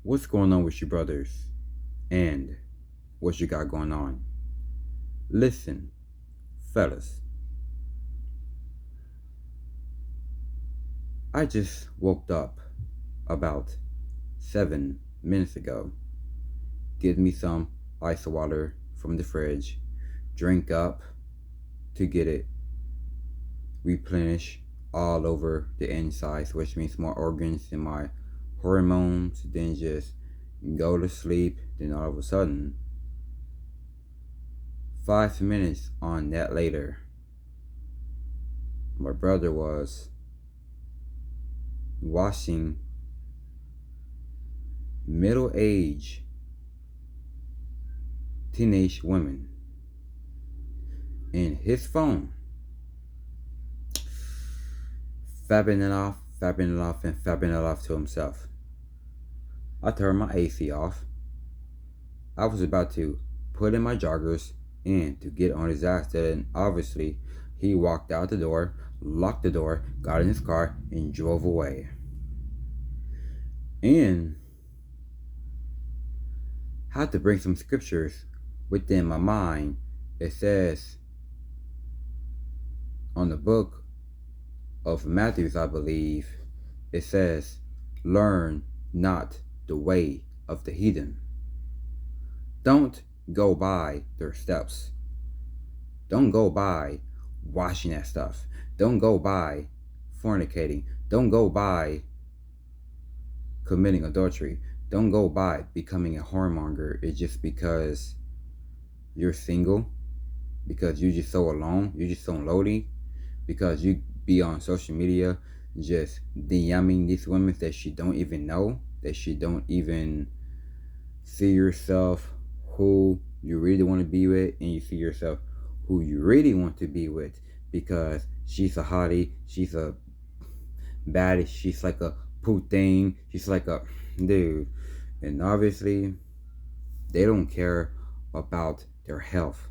What's going on with you brothers? And what you got going on? Listen, fellas, I just woke up about 7 minutes ago. Get me some ice water from the fridge, drink up to get it replenished all over the insides, which means more organs and my hormones, then just go to sleep. Then all of a sudden, 5 minutes on that later, my brother was washing middle-aged teenage women in his phone, fabbing it off, fabbing it off, and fabbing it off to himself. I turned my AC off. I was about to put in my joggers and to get on his ass. Then obviously he walked out the door, locked the door, got in his car, and drove away. And had to bring some scriptures within my mind. It says on the book of Matthew, I believe, it says, learn not the way of the heathen. Don't go by their steps. Don't go by washing that stuff. Don't go by fornicating. Don't go by committing adultery. Don't go by becoming a whoremonger. It's just because you're single, because you're just so alone, you're just so lonely, because you be on social media just DMing these women that you don't even know, that you don't even see yourself who you really want to be with, and you see yourself who you really want to be with, because she's a hottie, she's a baddie, she's like a poo thing, she's like a dude. And obviously they don't care about their health,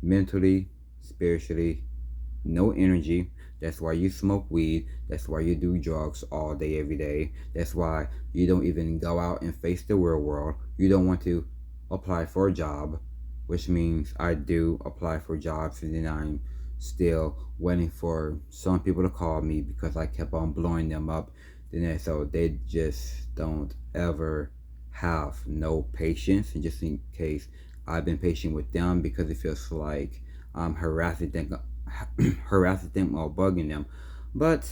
mentally, spiritually, no energy. That's why you smoke weed. That's why you do drugs all day, every day. That's why you don't even go out and face the real world. You don't want to apply for a job, which means I do apply for jobs, and then I'm still waiting for some people to call me because I kept on blowing them up. So they just don't ever have no patience. And just in case, I've been patient with them because it feels like I'm harassing them or bugging them. But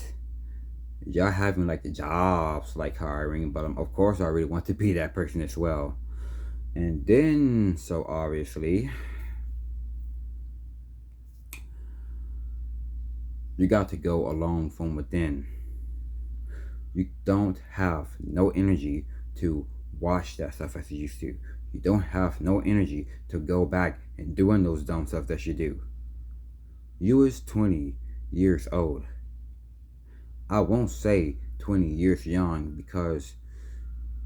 y'all having like the jobs, like hiring, but of course I really want to be that person as well. And then, so obviously, you got to go alone from within. You don't have no energy to wash that stuff as you used to. You don't have no energy to go back and doing those dumb stuff that you do. You is 20 years old. I won't say 20 years young because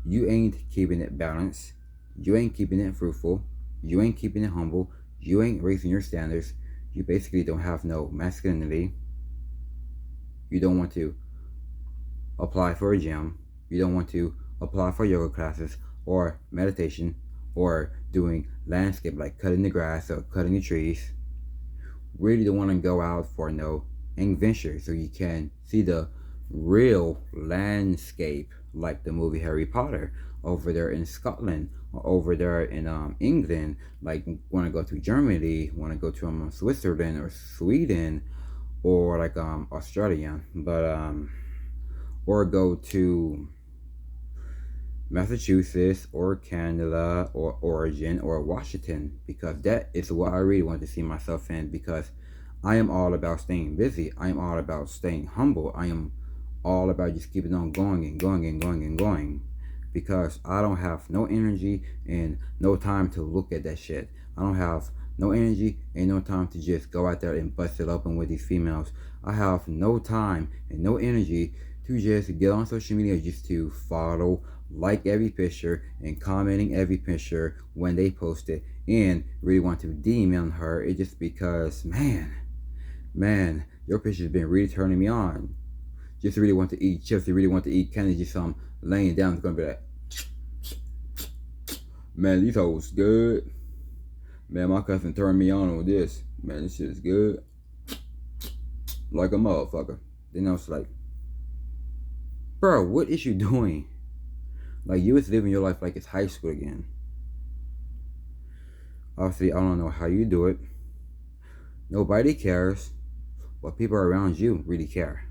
you ain't keeping it balanced. You ain't keeping it fruitful. You ain't keeping it humble. You ain't raising your standards. You basically don't have no masculinity. You don't want to apply for a gym. You don't want to apply for yoga classes or meditation or doing landscape like cutting the grass or cutting the trees. Really don't want to go out for no adventure so you can see the real landscape like the movie Harry Potter over there in Scotland or over there in England, like want to go to Germany, want to go to Switzerland or Sweden or like Australia, but or go to Massachusetts or Canada or Oregon or Washington, because that is what I really want to see myself in, because I am all about staying busy. I am all about staying humble. I am all about just keeping on going and going and going and going, because I don't have no energy and no time to look at that shit. I don't have no energy and no time to just go out there and bust it open with these females. I have no time and no energy to just get on social media just to follow, like every picture, and commenting every picture when they post it, and really want to DM her. It's just because, man, your picture's been really turning me on. just really want to eat chips, they really want to eat candy, just laying down, it's gonna be like, man, these hoes good. Man, my cousin turned me on with this. Man, this shit is good. Like a motherfucker. Then I was like, bro, what is you doing? Like, you was living your life like it's high school again. Obviously, I don't know how you do it. Nobody cares, but people around you really care.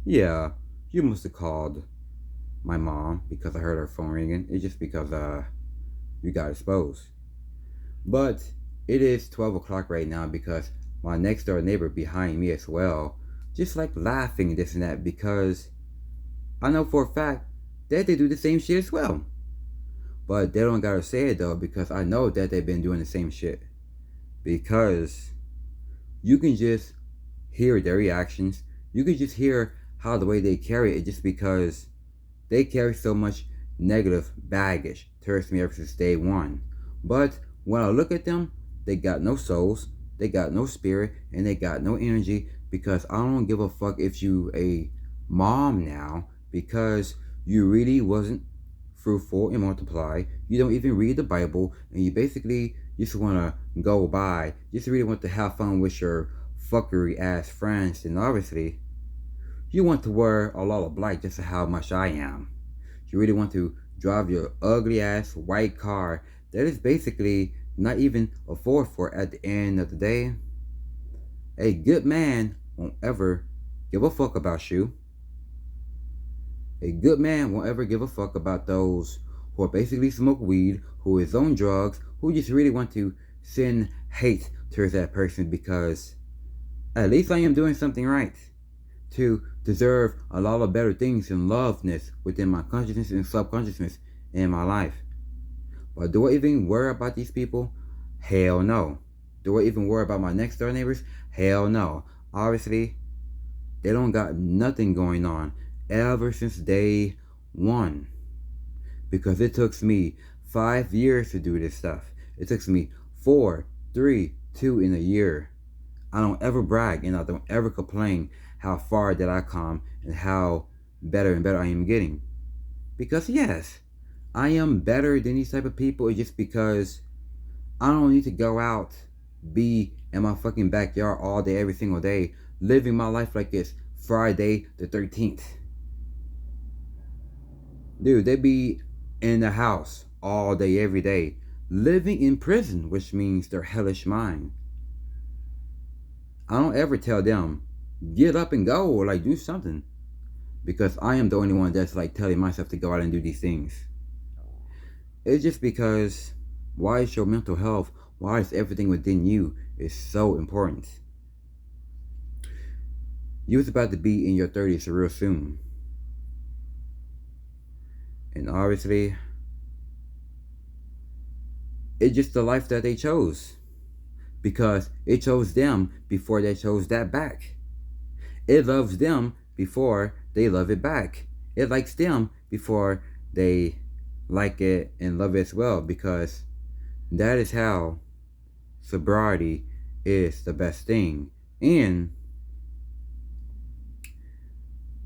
Yeah, you must have called my mom because I heard her phone ringing. It's just because you got exposed. But it is 12 o'clock right now because my next door neighbor behind me as well just like laughing this and that because I know for a fact that they do the same shit as well. But they don't gotta say it though because I know that they've been doing the same shit. Because you can just hear their reactions. You can just hear how the way they carry it just because they carry so much negative baggage towards me ever since day one. But when I look at them, they got no souls, they got no spirit, and they got no energy because I don't give a fuck if you a mom now because you really wasn't fruitful and multiply. You don't even read the Bible, and you basically just want to go by. You just really want to have fun with your fuckery ass friends, and obviously you want to wear a lot of black just to how much I am. You really want to drive your ugly ass white car that is basically not even afford for at the end of the day. A good man won't ever give a fuck about you. A good man won't ever give a fuck about those who are basically smoke weed, who is on drugs, who just really want to send hate towards that person because at least I am doing something right to deserve a lot of better things and loveness within my consciousness and subconsciousness in my life. But do I even worry about these people? Hell no. Do I even worry about my next door neighbors? Hell no. Obviously, they don't got nothing going on ever since day one. Because it took me 5 years to do this stuff. It took me 4, 3, 2 in a year. I don't ever brag and I don't ever complain how far that I come and how better and better I am getting. Because yes, I am better than these type of people. It's just because I don't need to go out, be in my fucking backyard all day, every single day, living my life like it's Friday the 13th. Dude, they be in the house all day, every day, living in prison, which means their hellish mind. I don't ever tell them, get up and go or like do something. Because I am the only one that's like telling myself to go out and do these things. It's just because why is your mental health, why is everything within you is so important. You was about to be in your 30s real soon. And obviously, it's just the life that they chose. Because it chose them before they chose that back. It loves them before they love it back. It likes them before they like it and love it as well. Because that is how sobriety is the best thing. And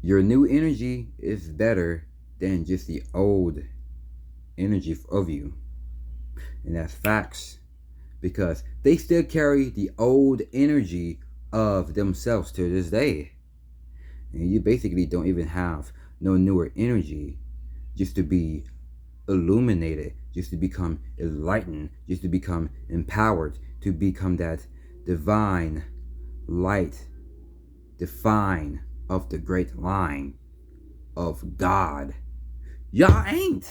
your new energy is better than just the old energy of you. And that's facts. Because they still carry the old energy of themselves to this day. And you basically don't even have no newer energy just to be illuminated, just to become enlightened, just to become empowered, to become that divine light, define of the great line of God. Y'all ain't.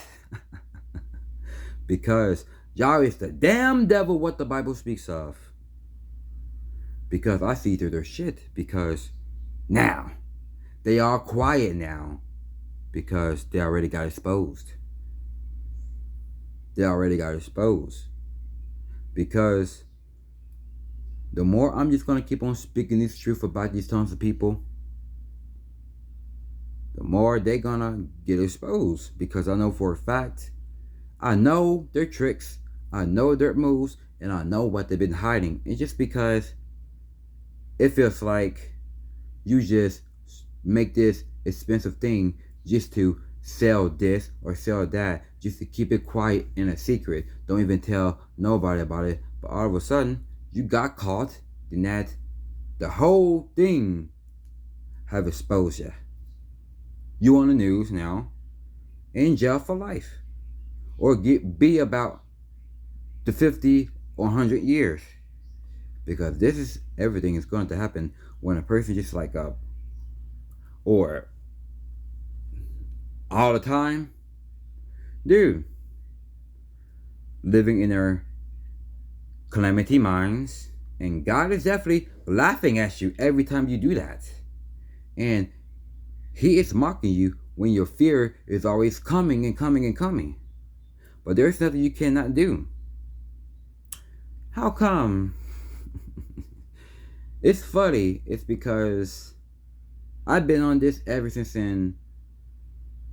Because y'all is the damn devil what the Bible speaks of. Because I see through their shit. Because now, they are quiet now. Because they already got exposed. They already got exposed. Because the more I'm just going to keep on speaking this truth about these tons of people, the more they're going to get exposed. Because I know for a fact, I know their tricks, I know their moves, and I know what they've been hiding. It's just because it feels like you just make this expensive thing just to sell this or sell that, just to keep it quiet in a secret. Don't even tell nobody about it. But all of a sudden, you got caught, then that the whole thing have exposed you. You on the news now, in jail for life, or be about the 50 or 100 years, because this is everything is going to happen when a person just like or all the time, dude, living in their calamity minds, and God is definitely laughing at you every time you do that, and He is mocking you when your fear is always coming and coming and coming. But there's nothing you cannot do. How come? It's funny. It's because I've been on this ever since in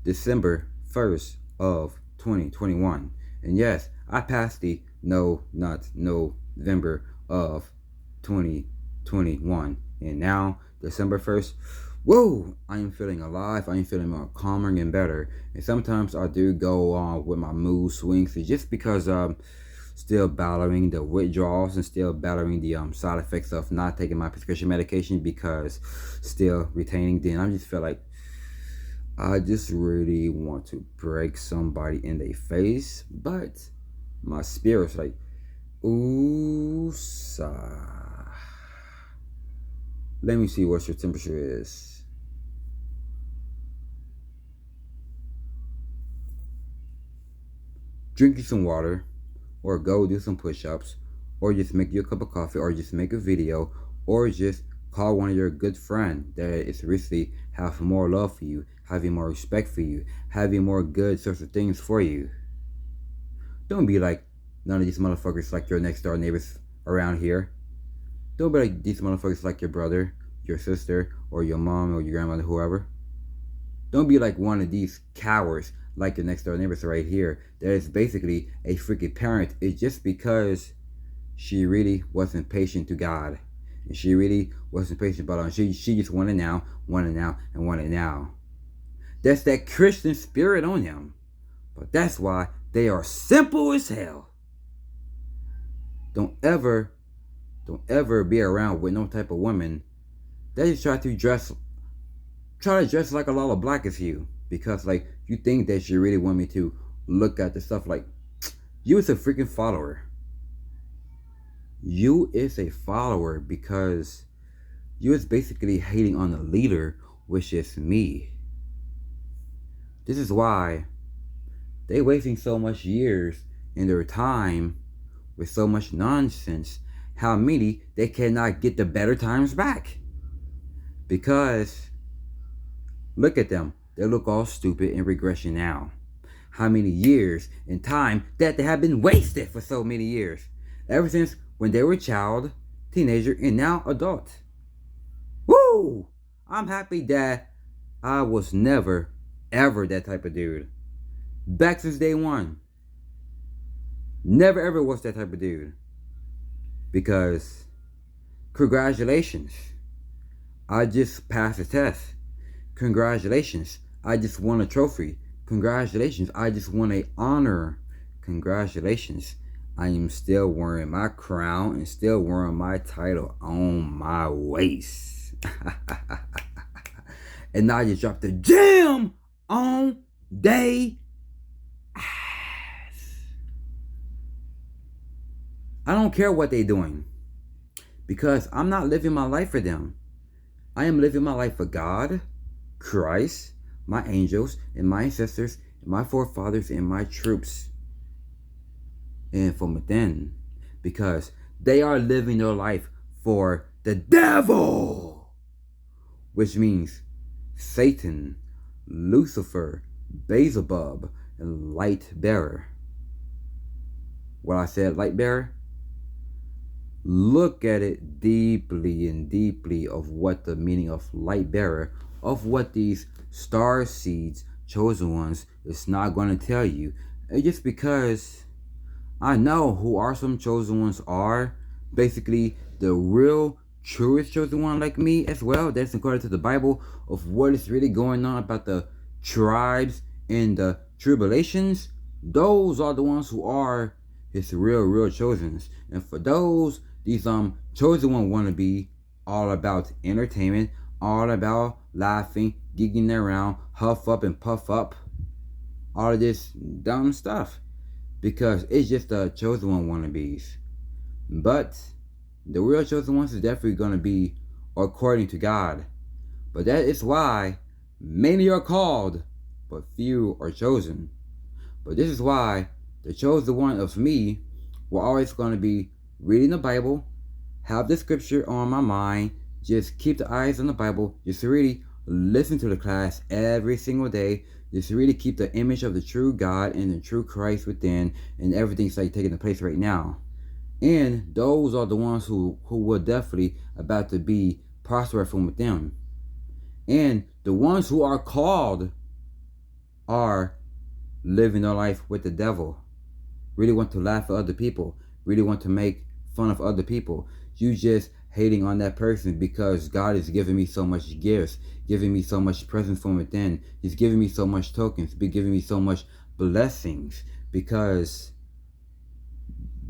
December 1st of 2021. And yes, I passed the not November of 2021. And now, December 1st, whoa, I am feeling alive. I am feeling more calmer and better. And sometimes I do go on with my mood swings. It's just because still battling the withdrawals and still battling the side effects of not taking my prescription medication, because still retaining. Then I just feel like I just really want to break somebody in their face, but my spirit's like, ooh, sigh. Let me see what your temperature is. Drink you some water, or go do some push-ups, or just make you a cup of coffee, or just make a video, or just call one of your good friends that is recently have more love for you, having more respect for you, having more good sorts of things for you. Don't be like none of these motherfuckers like your next door neighbors around here. Don't be like these motherfuckers like your brother, your sister, or your mom, or your grandmother, whoever. Don't be like one of these cowards like your next door neighbors right here that is basically a freaking parent. It's just because she really wasn't patient to God. And she really wasn't patient, but she just wanted now, wanted now, and wanted now. That's that Christian spirit on them. But that's why they are simple as hell. Don't ever be around with no type of woman that just try to dress like a lot of black as you, because like you think that you really want me to look at the stuff like you is a freaking follower. You is a follower because you is basically hating on the leader, which is me. This is why they wasting so much years in their time with so much nonsense. How many they cannot get the better times back? Because look at them. They look all stupid in regression now. How many years in time that they have been wasted for so many years? Ever since when they were a child, teenager, and now adult. Woo! I'm happy that I was never, ever that type of dude. Back since day one. Never ever was that type of dude. Because, congratulations. I just passed the test. Congratulations. I just won a trophy. Congratulations. I just won an honor. Congratulations. I am still wearing my crown and still wearing my title on my waist. And I just dropped the gem on they ass. I don't care what they're doing, because I'm not living my life for them. I am living my life for God, Christ, my angels, and my ancestors, and my forefathers, and my troops. And from within, because they are living their life for the devil, which means Satan, Lucifer, Beelzebub, and light bearer. When I said light bearer, look at it deeply and deeply of what the meaning of light bearer, of what these star seeds, chosen ones, is not going to tell you. It's just because I know who our some chosen ones are. Basically, the real truest chosen one like me as well. That's according to the Bible of what is really going on about the tribes and the tribulations. Those are the ones who are his real chosens. And for those, these chosen one wanna be all about entertainment, all about laughing, gigging around, huff up and puff up, all of this dumb stuff. Because it's just the chosen one wannabes. But the real chosen ones is definitely going to be according to God. But that is why many are called, but few are chosen. But this is why the chosen one of me will always going to be reading the Bible, have the scripture on my mind, just keep the eyes on the Bible, just really listen to the class every single day, just really keep the image of the true God and the true Christ within, and everything's like taking place right now. And those are the ones who will definitely about to be prosperous from within. And the ones who are called are living their life with the devil. Really want to laugh at other people. Really want to make fun of other people. You just hating on that person because God is giving me so much gifts, giving me so much presence from within. He's giving me so much tokens, giving me so much blessings, because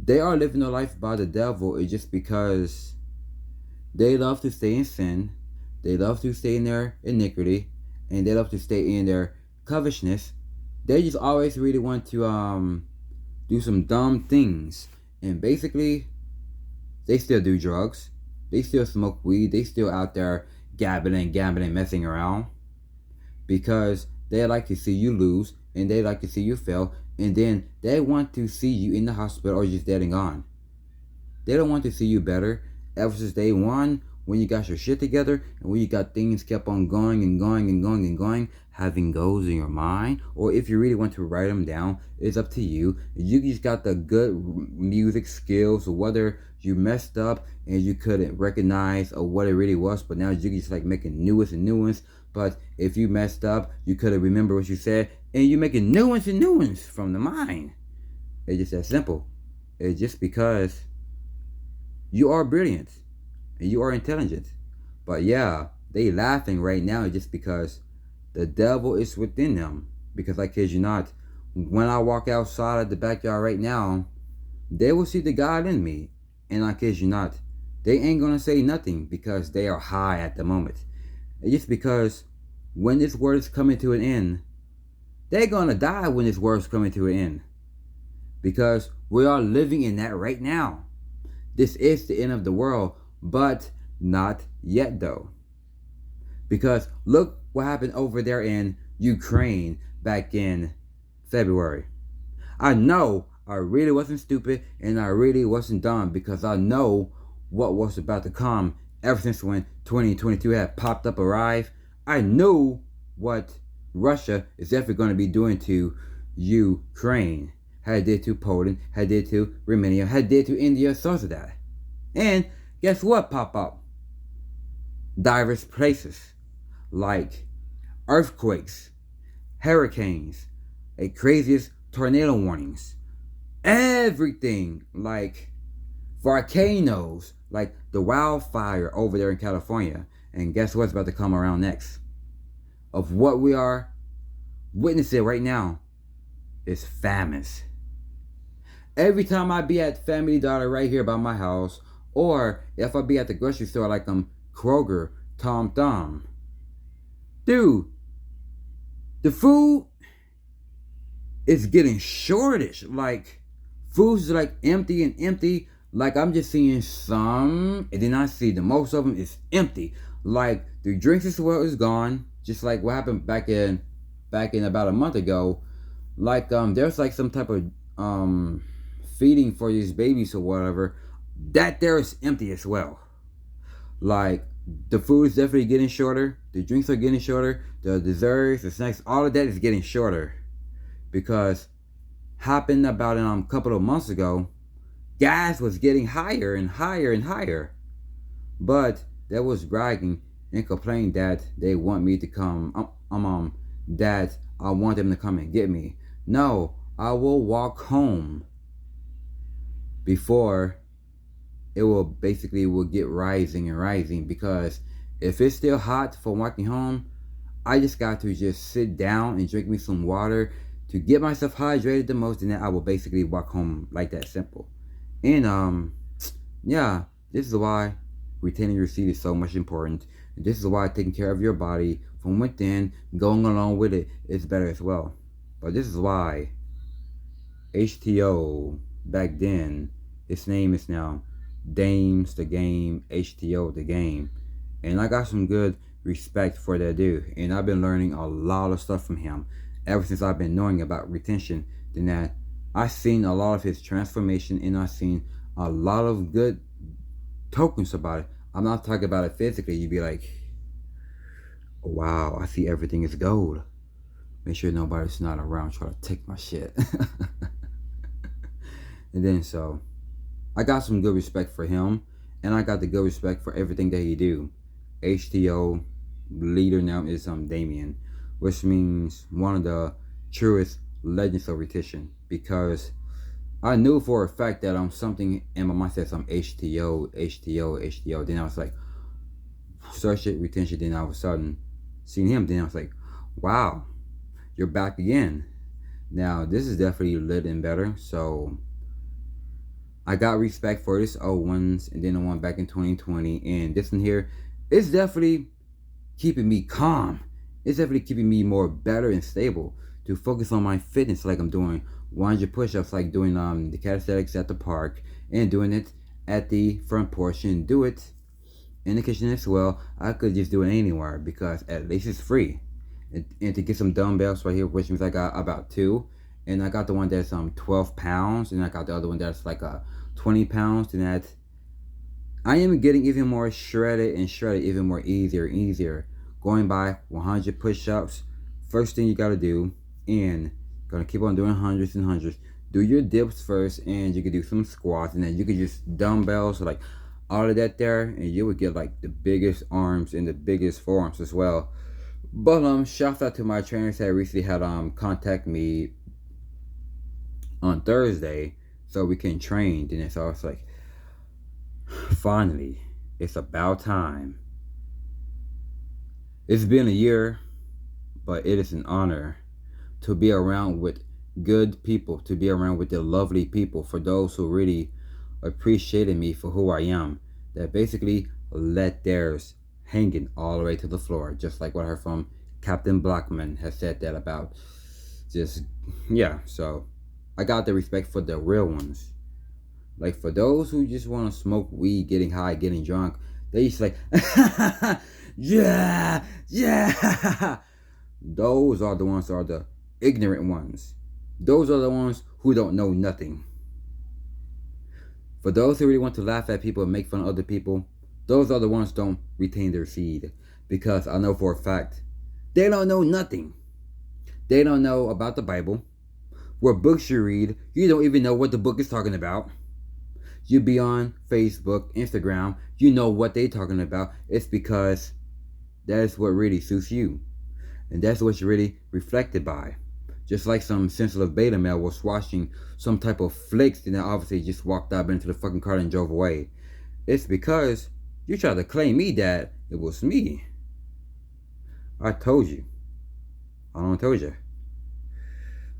they are living their life by the devil. It's just because they love to stay in sin, they love to stay in their iniquity, and they love to stay in their covetousness. They just always really want to do some dumb things. And basically, they still do drugs. They still smoke weed. They still out there gambling, messing around. Because they like to see you lose, and they like to see you fail, and then they want to see you in the hospital or just dead and gone. They don't want to see you better. Ever since day one, when you got your shit together, and when you got things kept on going and going and going and going, having goals in your mind, or if you really want to write them down, it's up to you. You just got the good music skills, or whether you messed up and you couldn't recognize what it really was, but now you just like making new ones. But if you messed up, you couldn't remember what you said, and you're making new ones from the mind. It's just that simple. It's just because you are brilliant and you are intelligent. But yeah, they laughing right now just because the devil is within them. Because I kid you not, when I walk outside of the backyard right now, they will see the God in me. And I kid you not, they ain't gonna say nothing because they are high at the moment. It's just because when this world is coming to an end, they're gonna die when this world is coming to an end. Because we are living in that right now. This is the end of the world, but not yet though. Because look what happened over there in Ukraine back in February. I know I really wasn't stupid and I really wasn't dumb, because I know what was about to come ever since when 2022 had popped up arrived. I knew what Russia is definitely going to be doing to Ukraine. Had did to Poland, had did to Romania, had did to India, sorts of that. And guess what pop up? Diverse places like earthquakes, hurricanes, a craziest tornado warnings, everything like volcanoes, like the wildfire over there in California. And guess what's about to come around next? Of what we are witnessing right now is famines. Every time I be at Family Dollar right here by my house, or if I be at the grocery store like Kroger, Tom Thumb, dude, the food is getting shortage. Like, food's like empty and empty. Like, I'm just seeing some, and then I see the most of them is empty. Like, the drinks as well is gone. Just like what happened back in about a month ago. Like, there's like some type of feeding for these babies or whatever. That there is empty as well. Like, the food is definitely getting shorter. The drinks are getting shorter. The desserts, the snacks, all of that is getting shorter. Because happened about a couple of months ago, gas was getting higher and higher and higher. But they was bragging and complaining that they want me to come, that I want them to come and get me. No, I will walk home before it will basically will get rising and rising, because if it's still hot for walking home, I just got to just sit down and drink me some water to get myself hydrated the most, and then I will basically walk home like that, simple. And yeah, this is why retaining your seed is so much important. And this is why taking care of your body from within, going along with it, is better as well. But this is why HTO back then, its name is now Dames the Game, HTO the Game. And I got some good respect for that dude. And I've been learning a lot of stuff from him ever since I've been knowing about retention. Then that I've seen a lot of his transformation, and I've seen a lot of good tokens about it. I'm not talking about it physically. You'd be like, wow, I see everything is gold. Make sure nobody's not around trying to take my shit. And then so I got some good respect for him, and I got the good respect for everything that he do. HTO leader now is Damien, which means one of the truest legends of retention, because I knew for a fact that something in my mind says I'm HTO, HTO, HTO. Then I was like, search it, retention. Then all of a sudden, seeing him, then I was like, wow, you're back again. Now, this is definitely lit and better. So, I got respect for this 01s, and then the one back in 2020. And this one here, it's definitely keeping me calm. It's definitely keeping me more better and stable to focus on my fitness, like I'm doing 100 push-ups, like doing the calisthenics at the park, and doing it at the front portion, do it in the kitchen as well. I could just do it anywhere, because at least it's free. And to get some dumbbells right here, which means I got about 2, and I got the one that's 12 pounds, and I got the other one that's like 20 pounds, and that I am getting even more shredded and shredded, even more easier and easier. Going by 100 push-ups, first thing you gotta do, and gonna keep on doing hundreds and hundreds. Do your dips first, and you can do some squats, and then you can just dumbbells, like all of that there, and you would get like the biggest arms and the biggest forearms as well. But shout out to my trainers that recently had contact me on Thursday so we can train. And so it's like, finally, it's about time. It's been a year, but it is an honor to be around with good people, to be around with the lovely people, for those who really appreciated me for who I am, that basically let theirs hanging all the way to the floor, just like what I heard from Captain Blackman has said that about. Just, yeah, so I got the respect for the real ones. Like, for those who just want to smoke weed, getting high, getting drunk, they just like, yeah, yeah. Those are the ones that are the ignorant ones. Those are the ones who don't know nothing. For those who really want to laugh at people and make fun of other people, those are the ones who don't retain their seed. Because I know for a fact, they don't know nothing. They don't know about the Bible. What books you read, you don't even know what the book is talking about. You be on Facebook, Instagram, you know what they talking about. It's because that's what really suits you. And that's what you're really reflected by. Just like some sensitive beta male was watching some type of flicks, and then obviously just walked out into the fucking car and drove away. It's because you tried to claim me that it was me. I told you. I don't told you.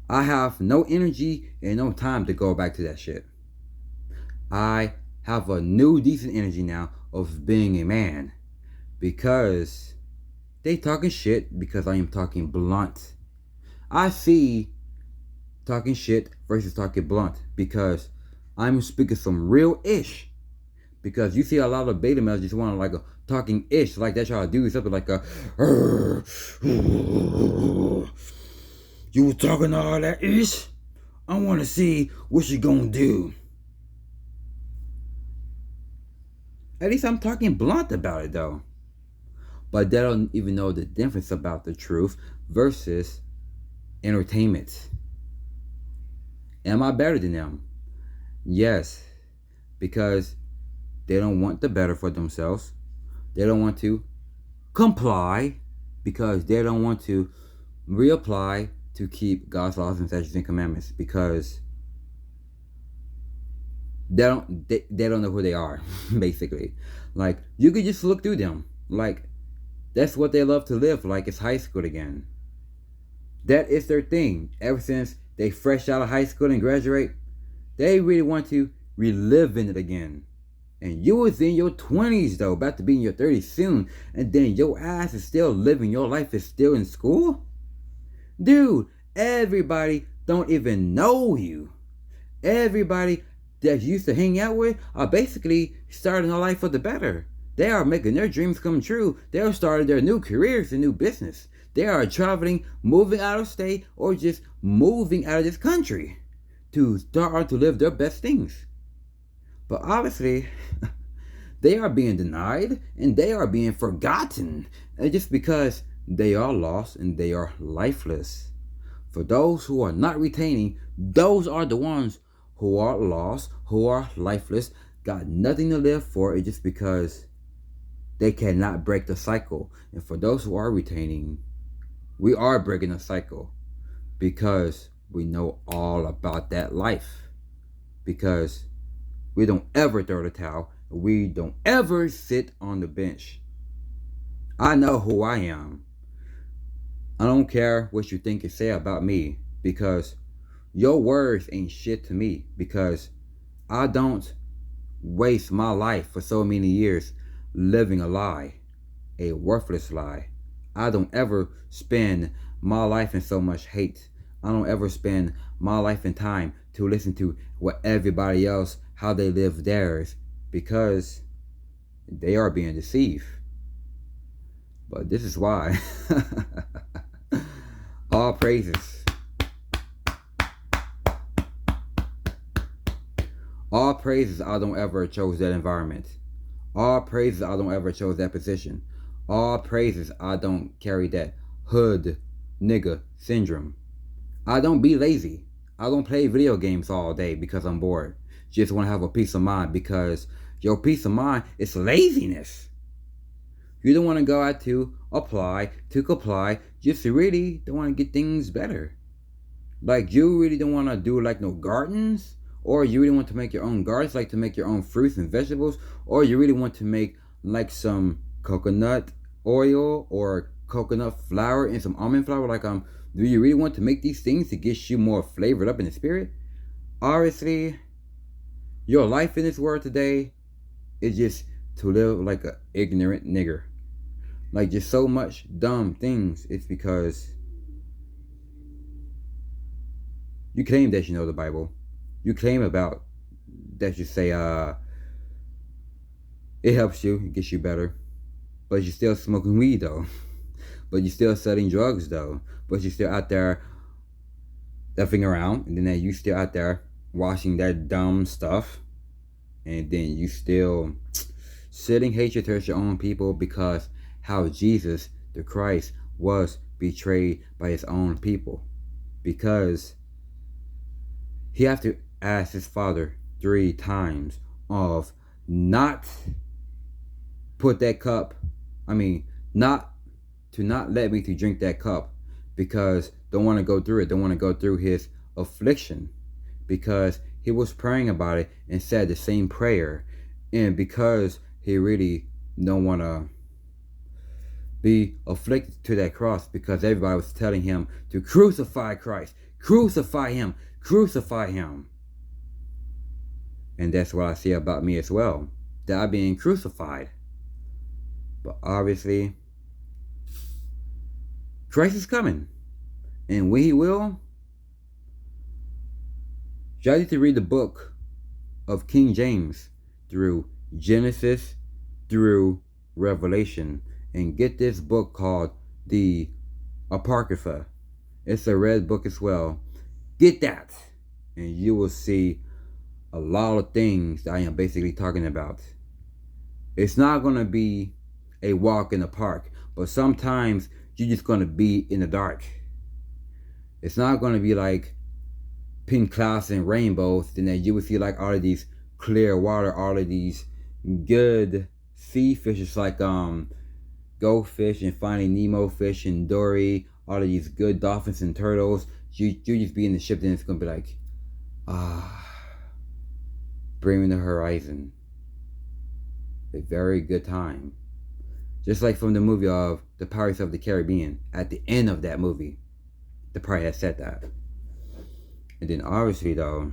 I have no energy and no time to go back to that shit. I have a new decent energy now of being a man, because they talking shit because I am talking blunt. I see talking shit versus talking blunt, because I'm speaking some real ish. Because you see a lot of beta males just want to like a talking ish, like they try to do something like a you were talking all that ish? I want to see what you gonna do. At least I'm talking blunt about it though. But they don't even know the difference about the truth versus entertainment. Am I better than them? Yes, because they don't want the better for themselves. They don't want to comply, because they don't want to reapply to keep God's laws and statutes and commandments, because they don't know who they are, basically. Like, you could just look through them. Like, that's what they love to live like. It's high school again. That is their thing. Ever since they fresh out of high school and graduate, they really want to relive in it again. And you was in your 20s though, about to be in your 30s soon, and then your ass is still living, your life is still in school? Dude, everybody don't even know you. Everybody that you used to hang out with are basically starting a life for the better. They are making their dreams come true. They are starting their new careers and new business. They are traveling, moving out of state, or just moving out of this country to start to live their best things. But obviously, they are being denied and they are being forgotten. And just because they are lost and they are lifeless. For those who are not retaining, those are the ones who are lost, who are lifeless, got nothing to live for. It's just because they cannot break the cycle. And for those who are retaining, we are breaking the cycle because we know all about that life. Because we don't ever throw the towel. We don't ever sit on the bench. I know who I am. I don't care what you think and say about me, because your words ain't shit to me, because I don't waste my life for so many years living a lie, a worthless lie. I don't ever spend my life in so much hate. I don't ever spend my life and time to listen to what everybody else, how they live theirs, because they are being deceived. But this is why. All praises. All praises I don't ever chose that environment. All praises I don't ever chose that position. All praises I don't carry that hood nigga syndrome. I don't be lazy. I don't play video games all day because I'm bored. Just want to have a peace of mind, because your peace of mind is laziness. You don't want to go out to apply, to comply. Just really don't want to get things better. Like, you really don't want to do like no gardens, or you really want to make your own gardens, like to make your own fruits and vegetables, or you really want to make like some coconut oil or coconut flour and some almond flour. Like, do you really want to make these things to get you more flavored up in the spirit? Obviously, your life in this world today is just to live like an ignorant nigger. Like, just so much dumb things. It's because you claim that you know the Bible. You claim about that you say it helps you, it gets you better. But you're still smoking weed though. But you're still selling drugs though. But you're still out there effing around. And then you still out there watching that dumb stuff. And then you still sitting hatred towards your own people, because how Jesus, the Christ, was betrayed by his own people. Because he had to ask his Father 3 times of not put that cup, not let me to drink that cup, because don't want to go through it, don't want to go through his affliction, because he was praying about it and said the same prayer, and because he really don't want to be afflicted to that cross, because everybody was telling him to crucify Christ, crucify him, crucify him. And that's what I see about me as well, that I'm being crucified. But obviously, Christ is coming, and when he will, you need to read the book of King James through Genesis through Revelation, and get this book called the Apocrypha. It's a red book as well. Get that, and you will see a lot of things that I am basically talking about. It's not going to be a walk in the park, but sometimes you're just going to be in the dark. It's not going to be like pink clouds and rainbows, then you will see like all of these clear water, all of these good sea fishes, like goldfish and Finding Nemo fish and Dory, all of these good dolphins and turtles. You just be in the ship, then it's gonna be like, bringing the horizon. A very good time. Just like from the movie of The Pirates of the Caribbean, at the end of that movie, the pirate had said that. And then obviously though,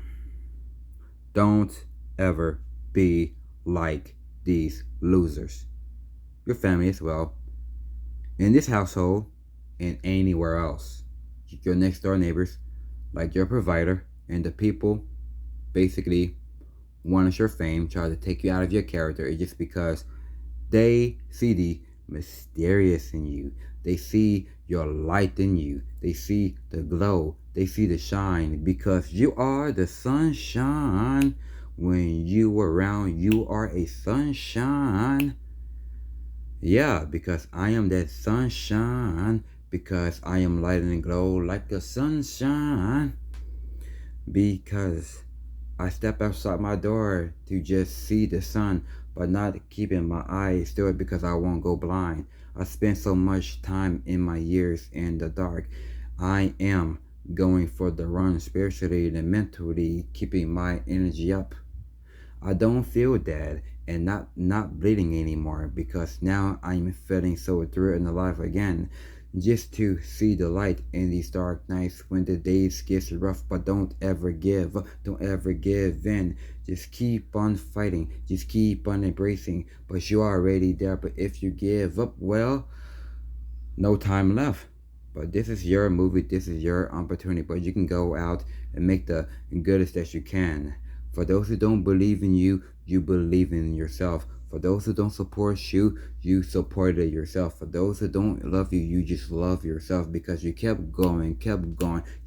don't ever be like these losers. Your family as well. In this household and anywhere else. Your next door neighbors, like your provider, and the people basically want your fame, try to take you out of your character. It's just because they see the mysterious in you. They see your light in you. They see the glow. They see the shine, because you are the sunshine. When you around, you are a sunshine. Yeah, because I am that sunshine. Because I am light and glow like the sunshine. Because I step outside my door to just see the sun, but not keeping my eyes still because I won't go blind. I spend so much time in my years in the dark. I am going for the run spiritually and mentally, keeping my energy up. I don't feel dead and not bleeding anymore, because now I'm feeling so thrilled and alive again. Just to see the light in these dark nights when the days gets rough. But don't ever give up, don't ever give in. Just keep on fighting, just keep on embracing. But you're already there. But if you give up, well, no time left. But this is your movie, this is your opportunity. But you can go out and make the goodest that you can. For those who don't believe in you, you believe in yourself. For those who don't support you, you supported yourself. For those who don't love you, you just love yourself, because you kept going.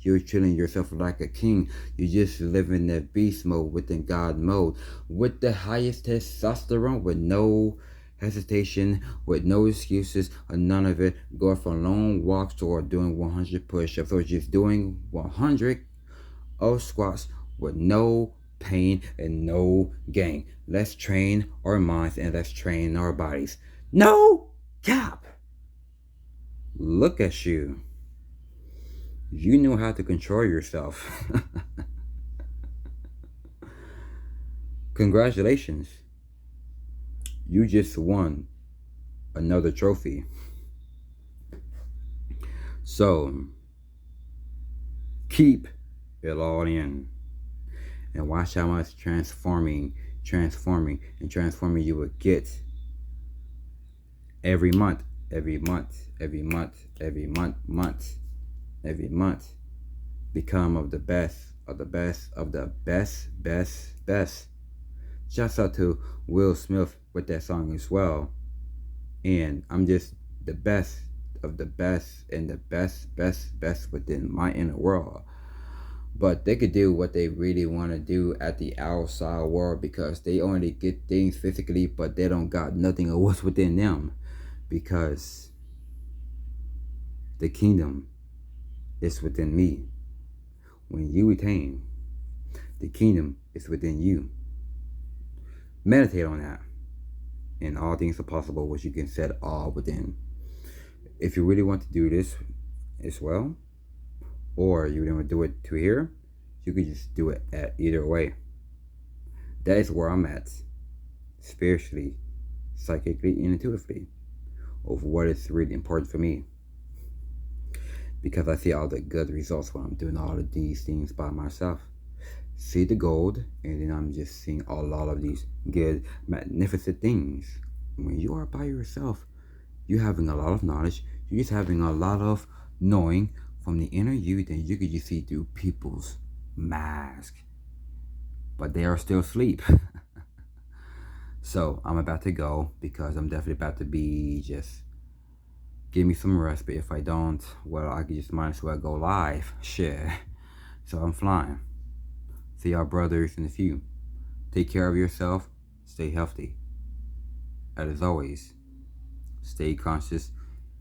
You're treating yourself like a king. You just live in that beast mode, within God mode, with the highest testosterone, with no hesitation, with no excuses, or none of it. Going for long walks or doing 100 push-ups, or just doing 100 of squats with no pain and no gain. Let's train our minds and let's train our bodies. No cap. Look at you. You know how to control yourself. Congratulations. You just won another trophy. So keep it all in. And watch how much transforming you will get every month. Become of the best, best. Shouts out to Will Smith with that song as well. And I'm just the best of the best, and the best within my inner world. But they could do what they really want to do at the outside world, because they only get things physically, but they don't got nothing of what's within them. Because the kingdom is within me. When you attain, the kingdom is within you. Meditate on that. And all things are possible, which you can set all within. If you really want to do this as well, or you don't do it to here, you can just do it at either way. That is where I'm at, spiritually, psychically, and intuitively, of what is really important for me. Because I see all the good results when I'm doing all of these things by myself. See the gold, and then I'm just seeing a lot of these good, magnificent things. When you are by yourself, you're having a lot of knowledge, you're just having a lot of knowing from the inner you that you could just see through people's mask, but they are still asleep. So I'm about to go, because I'm definitely about to be just give me some rest. But if I don't, well, I can just might as well go live. Shit. So I'm flying. See y'all brothers in a few. Take care of yourself. Stay healthy. And as always, stay conscious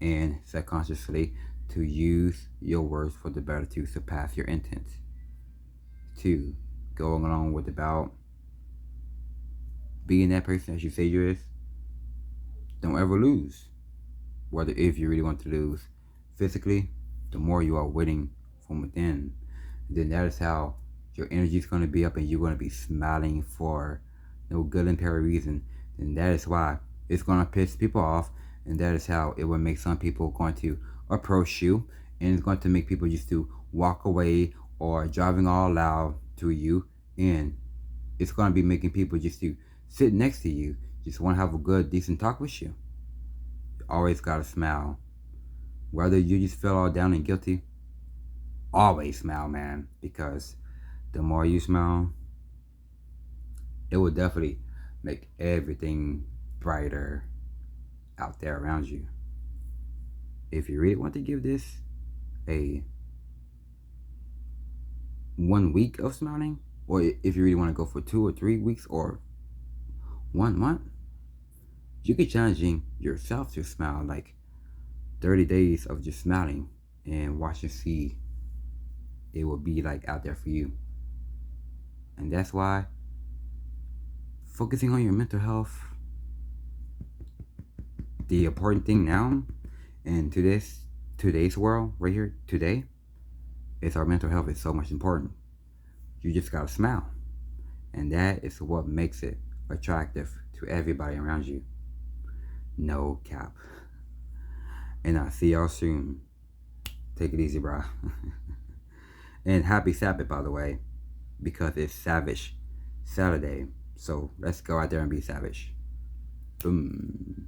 and set consciously to use your words for the better, to surpass your intent. 2, going along with about being that person that you say you is. Don't ever lose. Whether if you really want to lose physically, the more you are winning from within, then that is how your energy is going to be up and you're going to be smiling for no good and impaired reason, then that is why it's going to piss people off, and that is how it will make some people going to approach you, and it's going to make people just to walk away or driving all loud to you, and it's going to be making people just to sit next to you, just want to have a good, decent talk with you. You always got to smile. Whether you just feel all down and guilty, always smile, man, because the more you smile, it will definitely make everything brighter out there around you. If you really want to give this a 1 week of smiling, or if you really want to go for 2 or 3 weeks or 1 month, you could challenging yourself to smile like 30 days of just smiling and watch and see it will be like out there for you. And that's why focusing on your mental health, the important thing now in today's world right here today, is our mental health is so much important. You just gotta smile, and that is what makes it attractive to everybody around you. No cap. And I'll see y'all soon. Take it easy, bro. And happy Sabbath, by the way, because it's Savage Saturday. So let's go out there and be savage. Boom.